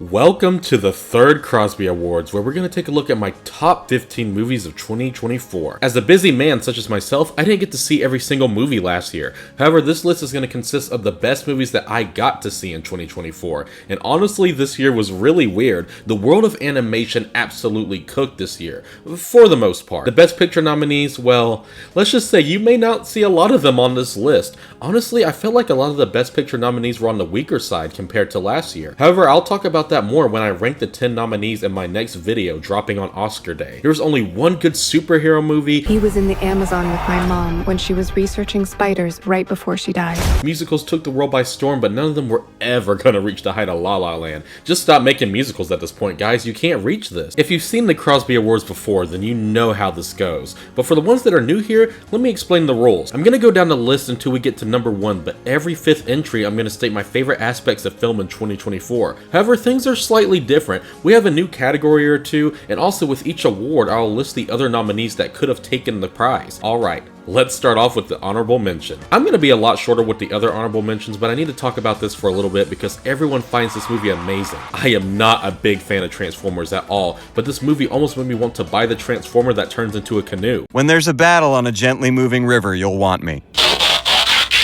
Welcome to the third Crosby Awards, where we're going to take a look at my top 15 movies of 2024. As a busy man such as myself, I didn't get to see every single movie last year. However, this list is going to consist of the best movies that I got to see in 2024. And honestly, this year was really weird. The world of animation absolutely cooked this year, for the most part. The Best Picture nominees, well, let's just say you may not see a lot of them on this list. Honestly, I felt like a lot of the Best Picture nominees were on the weaker side compared to last year. However, I'll talk about that more when I rank the 10 nominees in my next video dropping on Oscar Day. There's only one good superhero movie. He was in the Amazon with my mom when she was researching spiders right before she died. Musicals took the world by storm, but none of them were ever gonna reach the height of La La Land. Just stop making musicals at this point, guys. You can't reach this. If you've seen the Crosby Awards before, then you know how this goes. But for the ones that are new here, let me explain the rules. I'm gonna go down the list until we get to number 1, but every 5th entry I'm gonna state my favorite aspects of film in 2024. However, things are slightly different. We have a new category or two, and also with each award, I'll list the other nominees that could have taken the prize. Alright, let's start off with the honorable mention. I'm going to be a lot shorter with the other honorable mentions, but I need to talk about this for a little bit because everyone finds this movie amazing. I am not a big fan of Transformers at all, but this movie almost made me want to buy the Transformer that turns into a canoe. When there's a battle on a gently moving river, you'll want me.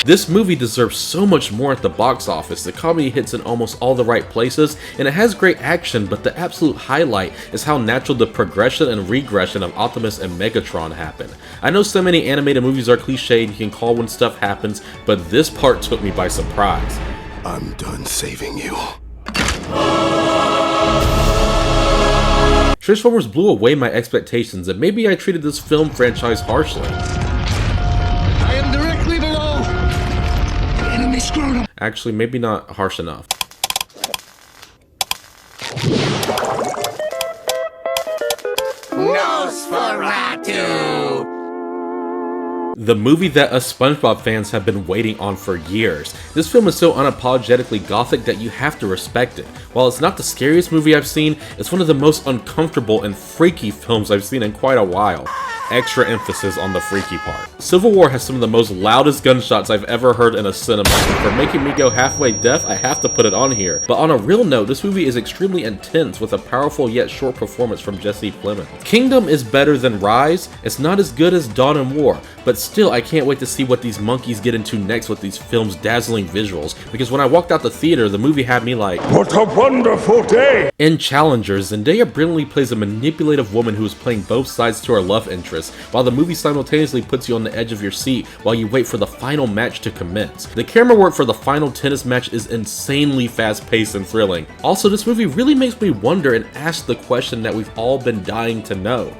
This movie deserves so much more at the box office. The comedy hits in almost all the right places, and it has great action, but the absolute highlight is how natural the progression and regression of Optimus and Megatron happen. I know so many animated movies are cliched, you can call when stuff happens, but this part took me by surprise. I'm done saving you. Transformers blew away my expectations, and maybe I treated this film franchise harshly. I am directly below. The enemy scrotum. Actually, maybe not harsh enough. Nosferatu! The movie that us SpongeBob fans have been waiting on for years. This film is so unapologetically gothic that you have to respect it. While it's not the scariest movie I've seen, it's one of the most uncomfortable and freaky films I've seen in quite a while. Extra emphasis on the freaky part. Civil War has some of the most loudest gunshots I've ever heard in a cinema, and for making me go halfway deaf, I have to put it on here. But on a real note, this movie is extremely intense with a powerful yet short performance from Jesse Plemons. Kingdom is better than Rise. It's not as good as Dawn and War, but still I can't wait to see what these monkeys get into next with these film's dazzling visuals, because when I walked out the theater, the movie had me like, What a wonderful day! In Challengers, Zendaya brilliantly plays a manipulative woman who is playing both sides to her love interest, while the movie simultaneously puts you on the edge of your seat while you wait for the final match to commence. The camera work for the final tennis match is insanely fast-paced and thrilling. Also, this movie really makes me wonder and ask the question that we've all been dying to know.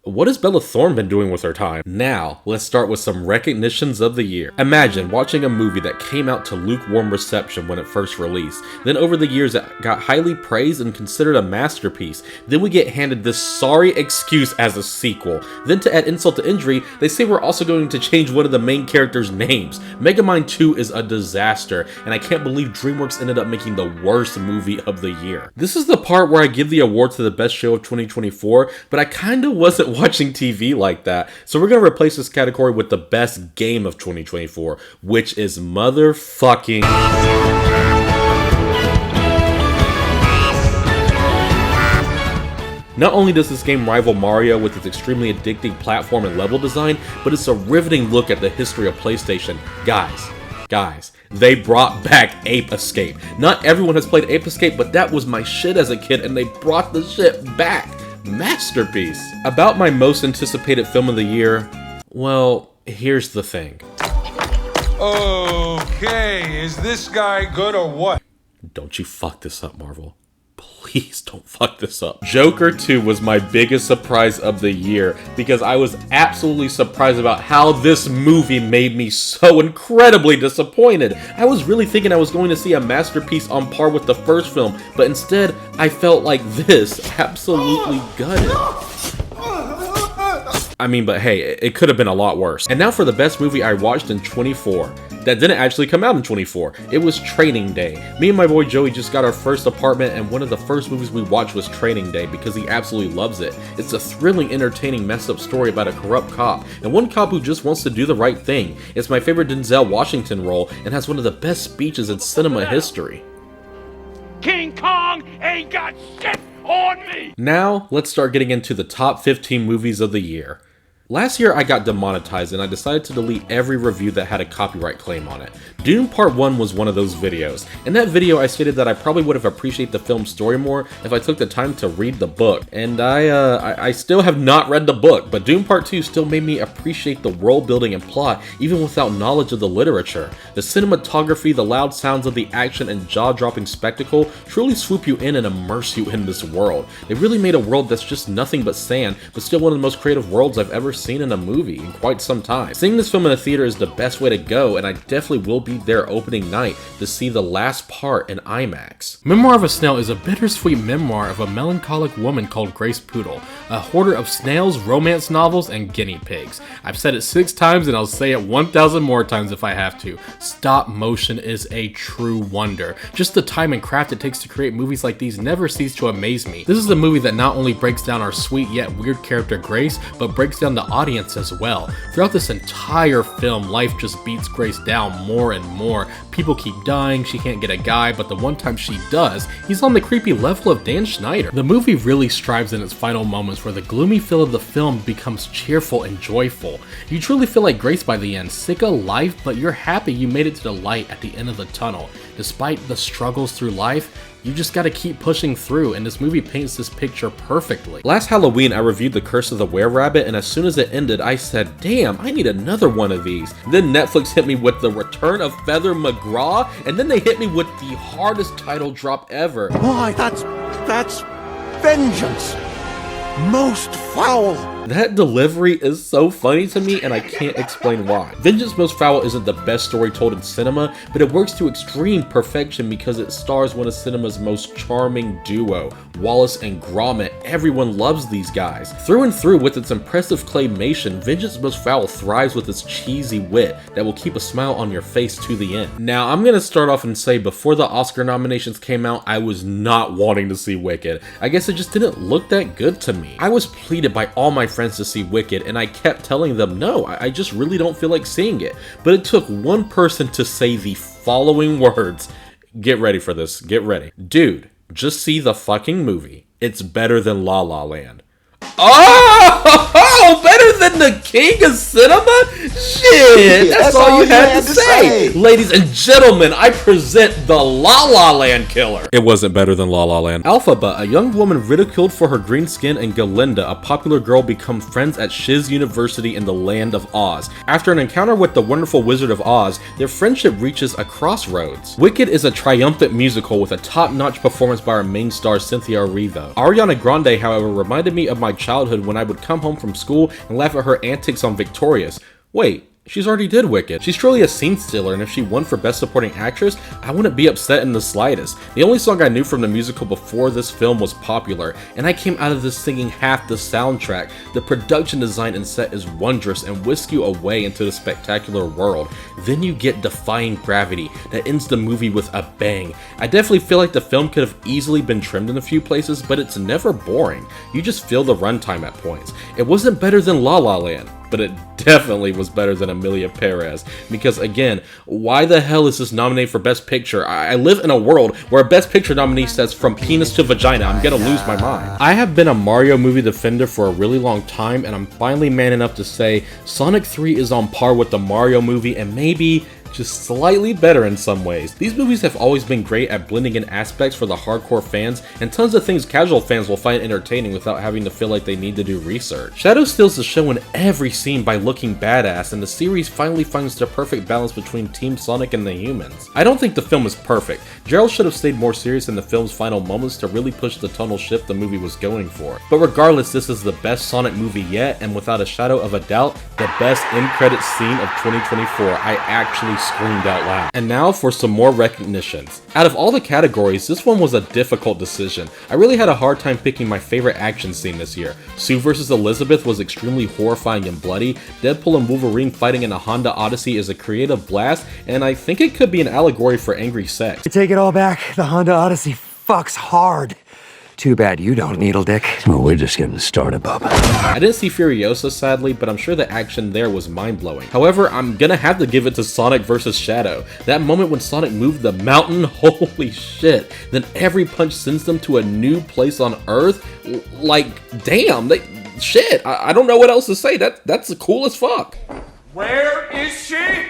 What has Bella Thorne been doing with her time? Now, let's start with some recognitions of the year. Imagine watching a movie that came out to lukewarm reception when it first released. Then over the years it got highly praised and considered a masterpiece. Then we get handed this sorry excuse as a sequel. Then to add insult to injury, they say we're also going to change one of the main characters' names. Megamind 2 is a disaster, and I can't believe DreamWorks ended up making the worst movie of the year. This is the part where I give the award to the best show of 2024, but I kinda wasn't watching TV like that, so we're gonna replace this category with the best game of 2024, which is motherfucking... Not only does this game rival Mario with its extremely addicting platform and level design, but it's a riveting look at the history of PlayStation. Guys, they brought back Ape Escape. Not everyone has played Ape Escape, but that was my shit as a kid, and they brought the shit back. Masterpiece. About my most anticipated film of the year, well, here's the thing. Okay, is this guy good or what? Don't you fuck this up, Marvel. Please don't fuck this up. Joker 2 was my biggest surprise of the year because I was absolutely surprised about how this movie made me so incredibly disappointed. I was really thinking I was going to see a masterpiece on par with the first film, but instead I felt like this, absolutely gutted. I mean, but hey, it could have been a lot worse. And now for the best movie I watched in 24. That didn't actually come out in 24. It was Training Day. Me and my boy Joey just got our first apartment, and one of the first movies we watched was Training Day because he absolutely loves it. It's a thrilling, entertaining, messed up story about a corrupt cop, and one cop who just wants to do the right thing. It's my favorite Denzel Washington role and has one of the best speeches in cinema history. King Kong ain't got shit on me! Now, let's start getting into the top 15 movies of the year. Last year I got demonetized and I decided to delete every review that had a copyright claim on it. Dune Part 1 was one of those videos. In that video I stated that I probably would have appreciated the film's story more if I took the time to read the book. And I still have not read the book, but Dune Part 2 still made me appreciate the world building and plot even without knowledge of the literature. The cinematography, the loud sounds of the action, and jaw-dropping spectacle truly swoop you in and immerse you in this world. They really made a world that's just nothing but sand, but still one of the most creative worlds I've ever seen in a movie in quite some time. Seeing this film in a theater is the best way to go, and I definitely will be there opening night to see the last part in IMAX. Memoir of a Snail is a bittersweet memoir of a melancholic woman called Grace Poodle, a hoarder of snails, romance novels, and guinea pigs. I've said it 6 times and I'll say it 1,000 more times if I have to. Stop motion is a true wonder. Just the time and craft it takes to create movies like these never cease to amaze me. This is a movie that not only breaks down our sweet yet weird character Grace, but breaks down the audience as well. Throughout this entire film, life just beats Grace down more and more. People keep dying, she can't get a guy, but the one time she does, he's on the creepy level of Dan Schneider. The movie really strives in its final moments where the gloomy feel of the film becomes cheerful and joyful. You truly feel like Grace by the end, sick of life, but you're happy you made it to the light at the end of the tunnel. Despite the struggles through life, you just gotta keep pushing through, and this movie paints this picture perfectly. Last Halloween, I reviewed The Curse of the Were-Rabbit, and as soon as it ended, I said, damn, I need another one of these. Then Netflix hit me with The Return of Feather McGraw, and then they hit me with the hardest title drop ever. Why, that's vengeance. Most foul. That delivery is so funny to me, and I can't explain why. Vengeance Most Foul isn't the best story told in cinema, but it works to extreme perfection because it stars one of cinema's most charming duo, Wallace and Gromit. Everyone loves these guys. Through and through, with its impressive claymation, Vengeance Most Foul thrives with its cheesy wit that will keep a smile on your face to the end. Now, I'm gonna start off and say, before the Oscar nominations came out, I was not wanting to see Wicked. I guess it just didn't look that good to me. I was pleaded by all my friends to see Wicked, and I kept telling them no, I just really don't feel like seeing it. But it took one person to say the following words. Get ready for this, get ready. Dude, just see the fucking movie. It's better than La La Land. Oh, better than the king of cinema? Shit, that's all you had to say. Ladies and gentlemen, I present the La La Land killer. It wasn't better than La La Land. Alphaba, a young woman ridiculed for her green skin, and Galinda, a popular girl, become friends at Shiz University in the land of Oz. After an encounter with the wonderful Wizard of Oz, their friendship reaches a crossroads. Wicked is a triumphant musical with a top-notch performance by our main star Cynthia Erivo. Ariana Grande, however, reminded me of my childhood when I would come home from school and laugh at her antics on Victorious. Wait, she's already did Wicked. She's truly a scene stealer, and if she won for Best Supporting Actress, I wouldn't be upset in the slightest. The only song I knew from the musical before this film was Popular, and I came out of this singing half the soundtrack. The production design and set is wondrous and whisks you away into the spectacular world. Then you get Defying Gravity that ends the movie with a bang. I definitely feel like the film could have easily been trimmed in a few places, but it's never boring. You just feel the runtime at points. It wasn't better than La La Land, but it definitely was better than Emilia Perez, because again, why the hell is this nominated for Best Picture? I live in a world where a Best Picture nominee says from penis to vagina. I'm gonna lose my mind. I have been a Mario movie defender for a really long time, and I'm finally man enough to say Sonic 3 is on par with the Mario movie, and maybe just slightly better in some ways. These movies have always been great at blending in aspects for the hardcore fans and tons of things casual fans will find entertaining without having to feel like they need to do research. Shadow steals the show in every scene by looking badass, and the series finally finds the perfect balance between Team Sonic and the humans. I don't think the film is perfect. Gerald should have stayed more serious in the film's final moments to really push the tonal shift the movie was going for. But regardless, this is the best Sonic movie yet, and without a shadow of a doubt, the best end-credits scene of 2024. I actually screamed out loud. And now for some more recognitions. Out of all the categories, this one was a difficult decision. I really had a hard time picking my favorite action scene this year. Sue vs. Elizabeth was extremely horrifying and bloody. Deadpool and Wolverine fighting in a Honda Odyssey is a creative blast, and I think it could be an allegory for angry sex. I take it all back. The Honda Odyssey fucks hard. Too bad you don't, Needle Dick. Well, we're just getting started, Bubba. I didn't see Furiosa sadly, but I'm sure the action there was mind-blowing. However, I'm gonna have to give it to Sonic vs. Shadow. That moment when Sonic moved the mountain, holy shit. Then every punch sends them to a new place on Earth. Like, damn, shit, I don't know what else to say. That's cool as fuck. Where is she?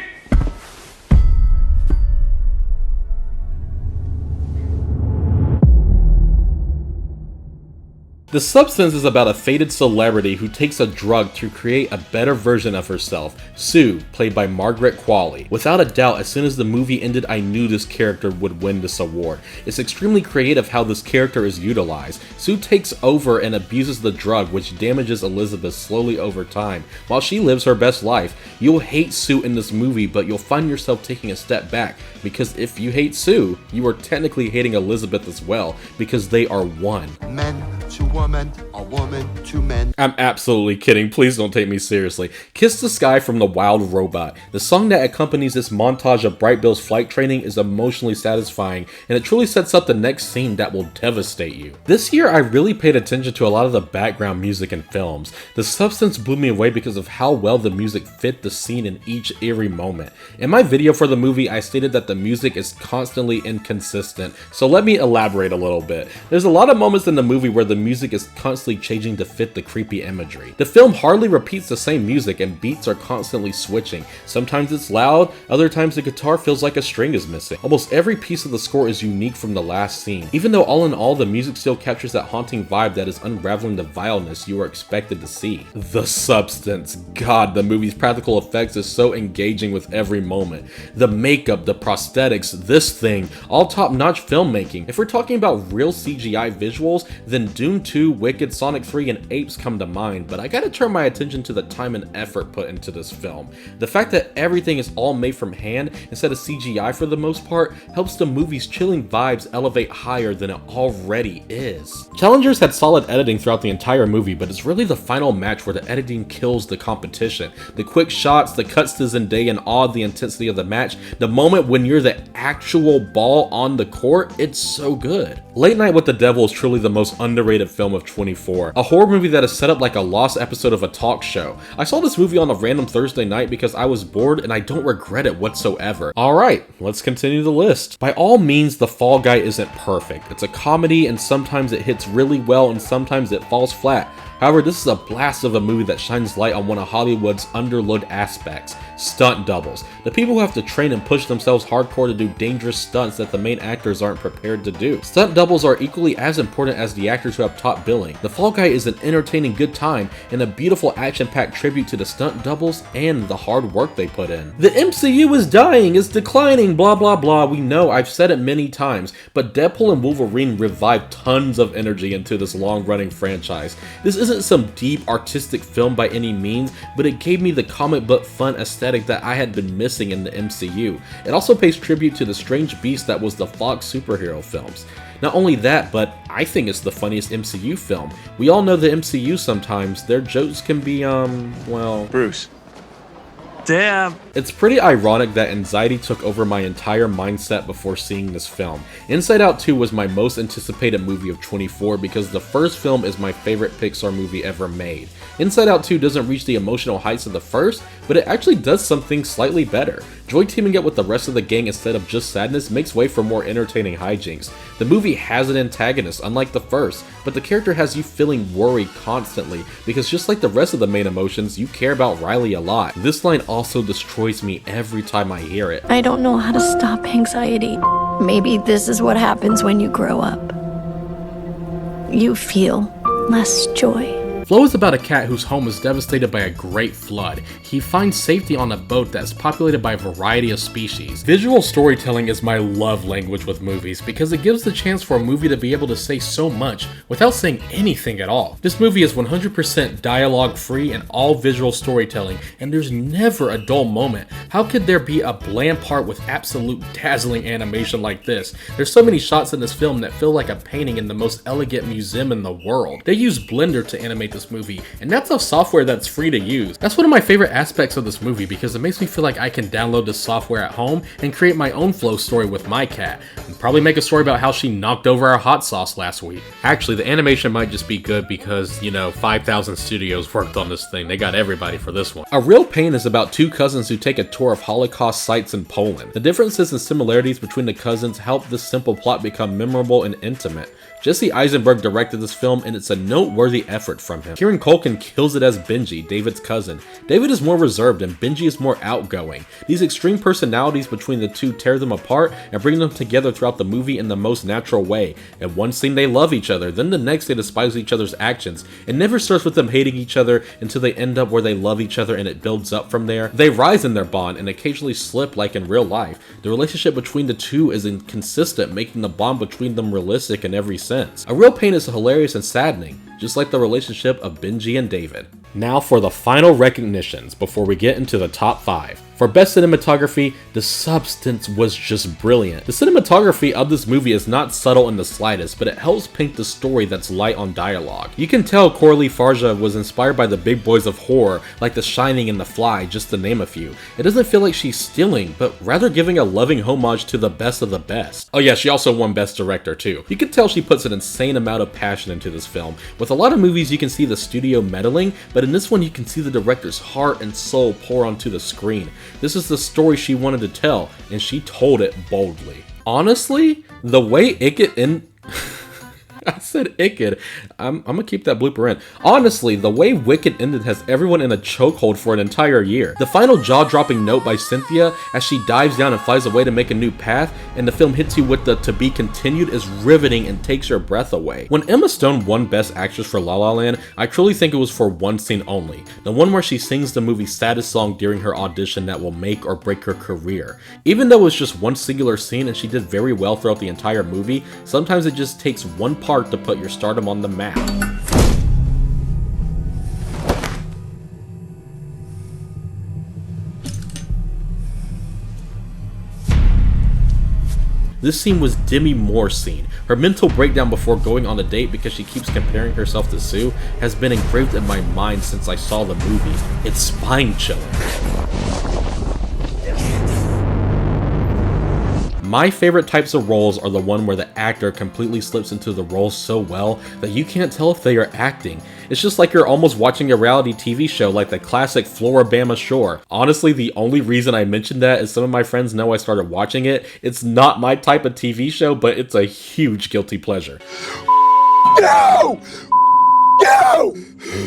The Substance is about a faded celebrity who takes a drug to create a better version of herself, Sue, played by Margaret Qualley. Without a doubt, as soon as the movie ended, I knew this character would win this award. It's extremely creative how this character is utilized. Sue takes over and abuses the drug, which damages Elizabeth slowly over time, while she lives her best life. You'll hate Sue in this movie, but you'll find yourself taking a step back, because if you hate Sue, you are technically hating Elizabeth as well, because they are one. Men to woman, a woman to men. I'm absolutely kidding, please don't take me seriously. Kiss the Sky from The Wild Robot. The song that accompanies this montage of Bright Bill's flight training is emotionally satisfying, and it truly sets up the next scene that will devastate you. This year I really paid attention to a lot of the background music in films. The Substance blew me away because of how well the music fit the scene in each eerie moment. In my video for the movie, I stated that the music is constantly inconsistent, so let me elaborate a little bit. There's a lot of moments in the movie where the music is constantly changing to fit the creepy imagery. The film hardly repeats the same music and beats are constantly switching. Sometimes it's loud, other times the guitar feels like a string is missing. Almost every piece of the score is unique from the last scene. Even though all in all the music still captures that haunting vibe that is unraveling the vileness you are expected to see. The Substance. God, the movie's practical effects is so engaging with every moment. The makeup, the prosthetics, this thing, all top-notch filmmaking. If we're talking about real CGI visuals, then Dune 2, Wicked, Sonic 3, and Apes come to mind, but I gotta turn my attention to the time and effort put into this film. The fact that everything is all made from hand instead of CGI for the most part helps the movie's chilling vibes elevate higher than it already is. Challengers had solid editing throughout the entire movie, but it's really the final match where the editing kills the competition. The quick shots, the cuts to Zendaya and all the intensity of the match, the moment when you're the actual ball on the court, it's so good. Late Night with the Devil is truly the most underrated film of 24. A horror movie that is set up like a lost episode of a talk show. I saw this movie on a random Thursday night because I was bored and I don't regret it whatsoever. Alright, let's continue the list. By all means, The Fall Guy isn't perfect. It's a comedy and sometimes it hits really well and sometimes it falls flat. However, this is a blast of a movie that shines light on one of Hollywood's underlooked aspects, stunt doubles. The people who have to train and push themselves hardcore to do dangerous stunts that the main actors aren't prepared to do. Stunt doubles are equally as important as the actors who have top billing. The Fall Guy is an entertaining good time and a beautiful action-packed tribute to the stunt doubles and the hard work they put in. The MCU is dying, it's declining, blah blah blah. We know, I've said it many times, but Deadpool and Wolverine revived tons of energy into this long-running franchise. This isn't some deep artistic film by any means, but it gave me the comic book fun aesthetic that I had been missing in the MCU. It also pays tribute to the strange beast that was the Fox superhero films. Not only that, but I think it's the funniest MCU film. We all know the MCU sometimes, their jokes can be, well... Bruce. Damn. It's pretty ironic that anxiety took over my entire mindset before seeing this film. Inside Out 2 was my most anticipated movie of 24 because the first film is my favorite Pixar movie ever made. Inside Out 2 doesn't reach the emotional heights of the first, but it actually does something slightly better. Joy teaming up with the rest of the gang instead of just sadness makes way for more entertaining hijinks. The movie has an antagonist, unlike the first, but the character has you feeling worried constantly because just like the rest of the main emotions, you care about Riley a lot. This line also destroys me every time I hear it. I don't know how to stop anxiety. Maybe this is what happens when you grow up. You feel less joy. Flo is about a cat whose home is devastated by a great flood. He finds safety on a boat that's populated by a variety of species. Visual storytelling is my love language with movies because it gives the chance for a movie to be able to say so much without saying anything at all. This movie is 100% dialogue free and all visual storytelling, and there's never a dull moment. How could there be a bland part with absolute dazzling animation like this? There's so many shots in this film that feel like a painting in the most elegant museum in the world. They use Blender to animate the this movie, and that's a software that's free to use. That's one of my favorite aspects of this movie because it makes me feel like I can download this software at home and create my own flow story with my cat, and probably make a story about how she knocked over our hot sauce last week. Actually, the animation might just be good because, 5,000 studios worked on this thing. They got everybody for this one. A Real Pain is about two cousins who take a tour of Holocaust sites in Poland. The differences and similarities between the cousins help this simple plot become memorable and intimate. Jesse Eisenberg directed this film, and it's a noteworthy effort from him. Kieran Culkin kills it as Benji, David's cousin. David is more reserved and Benji is more outgoing. These extreme personalities between the two tear them apart and bring them together throughout the movie in the most natural way. In one scene they love each other, then the next they despise each other's actions. It never starts with them hating each other until they end up where they love each other and it builds up from there. They rise in their bond and occasionally slip like in real life. The relationship between the two is inconsistent, making the bond between them realistic in every sense. A Real Pain is hilarious and saddening, just like the relationship of Benji and David. Now for the final recognitions before we get into the top 5. For best cinematography, the substance was just brilliant. The cinematography of this movie is not subtle in the slightest, but it helps paint the story that's light on dialogue. You can tell Coralie Farja was inspired by the big boys of horror, like The Shining and The Fly, just to name a few. It doesn't feel like she's stealing, but rather giving a loving homage to the best of the best. Oh yeah, she also won Best Director too. You can tell she puts an insane amount of passion into this film. With a lot of movies you can see the studio meddling, but in this one you can see the director's heart and soul pour onto the screen. This is the story she wanted to tell, and she told it boldly. Honestly, the way I said Wicked. I'm gonna keep that blooper in. Honestly, the way Wicked ended has everyone in a chokehold for an entire year. The final jaw-dropping note by Cynthia as she dives down and flies away to make a new path, and the film hits you with the "to be continued" is riveting and takes your breath away. When Emma Stone won Best Actress for La La Land, I truly think it was for one scene only. The one where she sings the movie's saddest song during her audition that will make or break her career. Even though it was just one singular scene and she did very well throughout the entire movie, sometimes it just takes one part to put your stardom on the map. This scene was Demi Moore's scene. Her mental breakdown before going on a date because she keeps comparing herself to Sue has been engraved in my mind since I saw the movie. It's spine-chilling. My favorite types of roles are the one where the actor completely slips into the role so well that you can't tell if they are acting. It's just like you're almost watching a reality TV show like the classic Floribama Shore. Honestly, the only reason I mentioned that is some of my friends know I started watching it. It's not my type of TV show, but it's a huge guilty pleasure. No! No!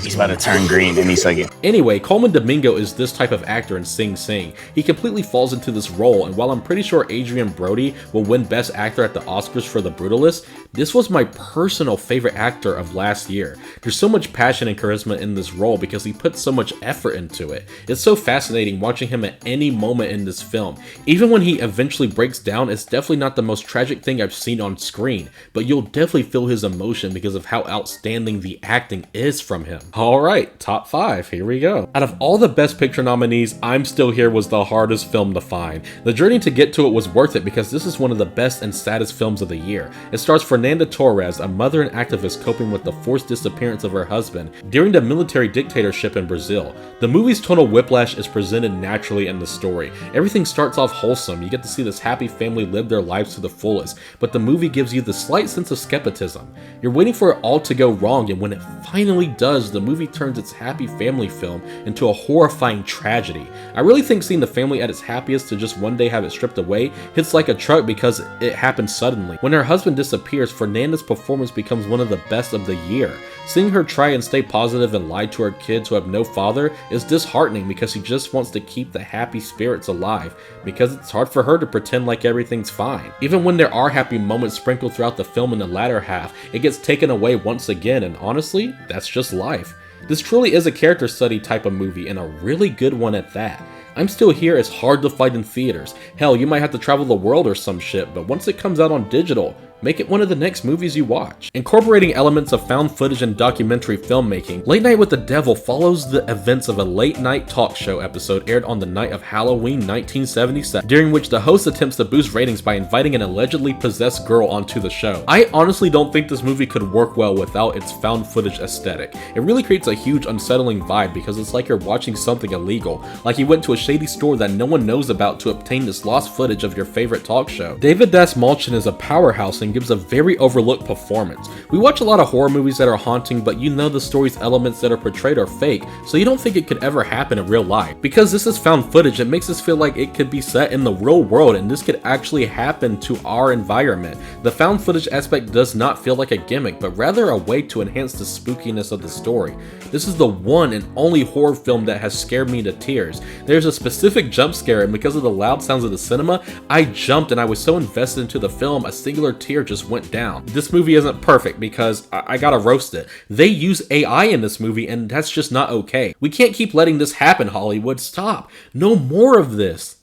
He's about to turn green any second. Anyway, Coleman Domingo is this type of actor in Sing Sing. He completely falls into this role, and while I'm pretty sure Adrian Brody will win Best Actor at the Oscars for The Brutalist, this was my personal favorite actor of last year. There's so much passion and charisma in this role because he put so much effort into it. It's so fascinating watching him at any moment in this film. Even when he eventually breaks down, it's definitely not the most tragic thing I've seen on screen, but you'll definitely feel his emotion because of how outstanding the acting is from him. Alright, top 5, here we go. Out of all the Best Picture nominees, I'm Still Here was the hardest film to find. The journey to get to it was worth it because this is one of the best and saddest films of the year. It stars Fernanda Torres, a mother and activist coping with the forced disappearance of her husband during the military dictatorship in Brazil. The movie's tonal whiplash is presented naturally in the story. Everything starts off wholesome, you get to see this happy family live their lives to the fullest, but the movie gives you the slight sense of skepticism. You're waiting for it all to go wrong, and when it finally does, the movie turns its happy family film into a horrifying tragedy. I really think seeing the family at its happiest to just one day have it stripped away hits like a truck because it happened suddenly. When her husband disappears, Fernanda's performance becomes one of the best of the year. Seeing her try and stay positive and lie to her kids who have no father is disheartening because she just wants to keep the happy spirits alive, because it's hard for her to pretend like everything's fine. Even when there are happy moments sprinkled throughout the film in the latter half, it gets taken away once again, and honestly, that's just life. This truly is a character study type of movie, and a really good one at that. I'm Still Here is hard to find in theaters. Hell, you might have to travel the world or some shit, but once it comes out on digital, make it one of the next movies you watch. Incorporating elements of found footage and documentary filmmaking, Late Night with the Devil follows the events of a late night talk show episode aired on the night of Halloween 1977, during which the host attempts to boost ratings by inviting an allegedly possessed girl onto the show. I honestly don't think this movie could work well without its found footage aesthetic. It really creates a huge unsettling vibe because it's like you're watching something illegal, like you went to a shady store that no one knows about to obtain this lost footage of your favorite talk show. David Dastmalchian is a powerhouse and gives a very overlooked performance. We watch a lot of horror movies that are haunting, but you know the story's elements that are portrayed are fake, so you don't think it could ever happen in real life. Because this is found footage, it makes us feel like it could be set in the real world and this could actually happen to our environment. The found footage aspect does not feel like a gimmick, but rather a way to enhance the spookiness of the story. This is the one and only horror film that has scared me to tears. There's a specific jump scare, and because of the loud sounds of the cinema, I jumped and I was so invested into the film, a singular tear just went down. This movie isn't perfect because I gotta roast it. They use AI in this movie and that's just not okay. We can't keep letting this happen, Hollywood. Stop. No more of this.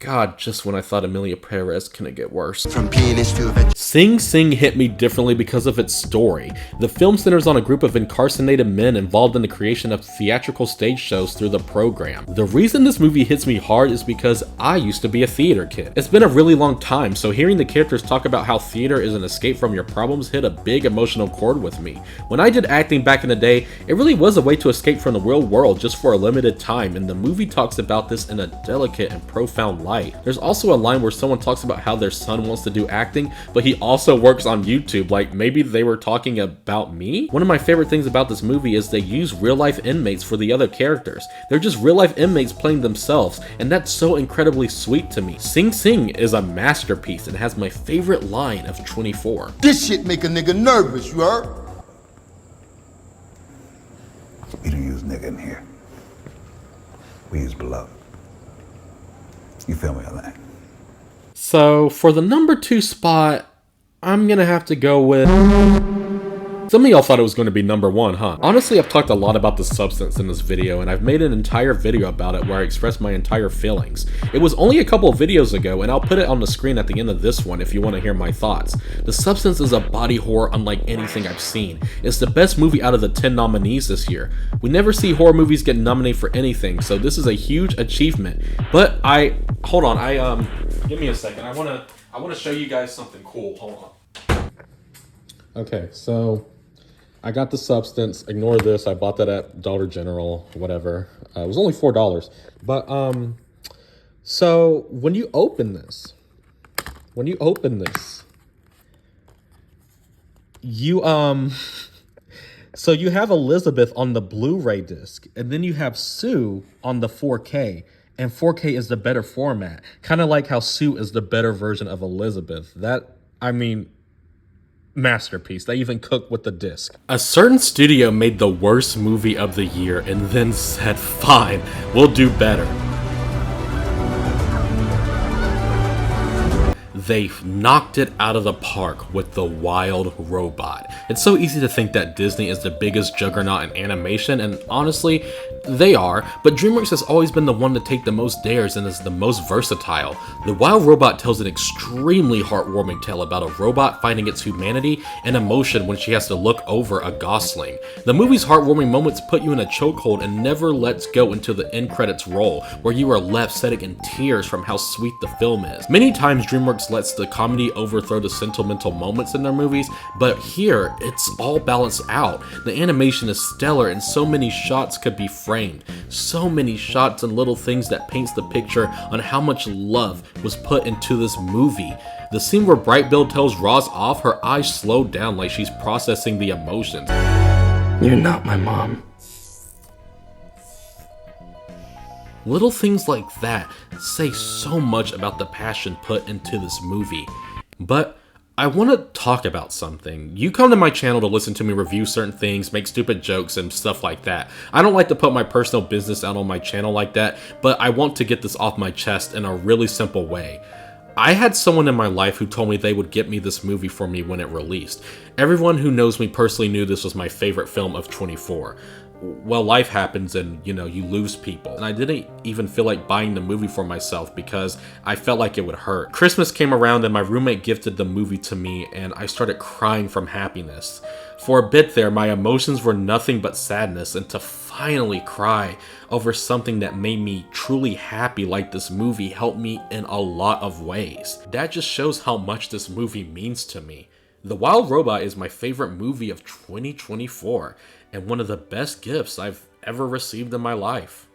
God, just when I thought Emilia Perez couldn't get worse. From pianist to a Sing Sing hit me differently because of its story. The film centers on a group of incarcerated men involved in the creation of theatrical stage shows through the program. The reason this movie hits me hard is because I used to be a theater kid. It's been a really long time, so hearing the characters talk about how theater is an escape from your problems hit a big emotional chord with me. When I did acting back in the day, it really was a way to escape from the real world just for a limited time, and the movie talks about this in a delicate and profound light. There's also a line where someone talks about how their son wants to do acting, but he also works on YouTube, like maybe they were talking about me? One of my favorite things about this movie is they use real life inmates for the other characters. They're just real life inmates playing themselves, and that's so incredibly sweet to me. Sing Sing is a masterpiece and has my favorite line of 24. This shit make a nigga nervous, you heard? We don't use nigga in here. We use beloved. You feel me on that? So for the number 2 spot, I'm gonna have to go with... Some of y'all thought it was going to be number 1, huh? Honestly, I've talked a lot about The Substance in this video, and I've made an entire video about it where I express my entire feelings. It was only a couple of videos ago, and I'll put it on the screen at the end of this one if you want to hear my thoughts. The Substance is a body horror unlike anything I've seen. It's the best movie out of the 10 nominees this year. We never see horror movies get nominated for anything, so this is a huge achievement. But hold on, give me a second. I wanna show you guys something cool. Hold on. Okay, so I got The Substance. Ignore this. I bought that at Dollar General, whatever. It was only $4. But so when you open this, you so you have Elizabeth on the Blu-ray disc, and then you have Sue on the 4K. And 4K is the better format. Kind of like how Sue is the better version of Elizabeth. Masterpiece. They even cooked with the disc. A certain studio made the worst movie of the year and then said, fine, we'll do better. They knocked it out of the park with The Wild Robot. It's so easy to think that Disney is the biggest juggernaut in animation, and honestly, they are, but DreamWorks has always been the one to take the most dares and is the most versatile. The Wild Robot tells an extremely heartwarming tale about a robot finding its humanity and emotion when she has to look over a gosling. The movie's heartwarming moments put you in a chokehold and never lets go until the end credits roll, where you are left sitting in tears from how sweet the film is. Many times DreamWorks lets the comedy overthrow the sentimental moments in their movies, but here, it's all balanced out. The animation is stellar and so many shots could be framed. So many shots and little things that paints the picture on how much love was put into this movie. The scene where Bright Bill tells Roz off, her eyes slow down like she's processing the emotions. You're not my mom. Little things like that say so much about the passion put into this movie. But I want to talk about something. You come to my channel to listen to me review certain things, make stupid jokes and stuff like that. I don't like to put my personal business out on my channel like that, but I want to get this off my chest in a really simple way. I had someone in my life who told me they would get me this movie for me when it released. Everyone who knows me personally knew this was my favorite film of 24. well, life happens and, you know, you lose people. And I didn't even feel like buying the movie for myself because I felt like it would hurt. Christmas came around and my roommate gifted the movie to me and I started crying from happiness. For a bit there, my emotions were nothing but sadness, and to finally cry over something that made me truly happy like this movie helped me in a lot of ways. That just shows how much this movie means to me. The Wild Robot is my favorite movie of 2024 and one of the best gifts I've ever received in my life.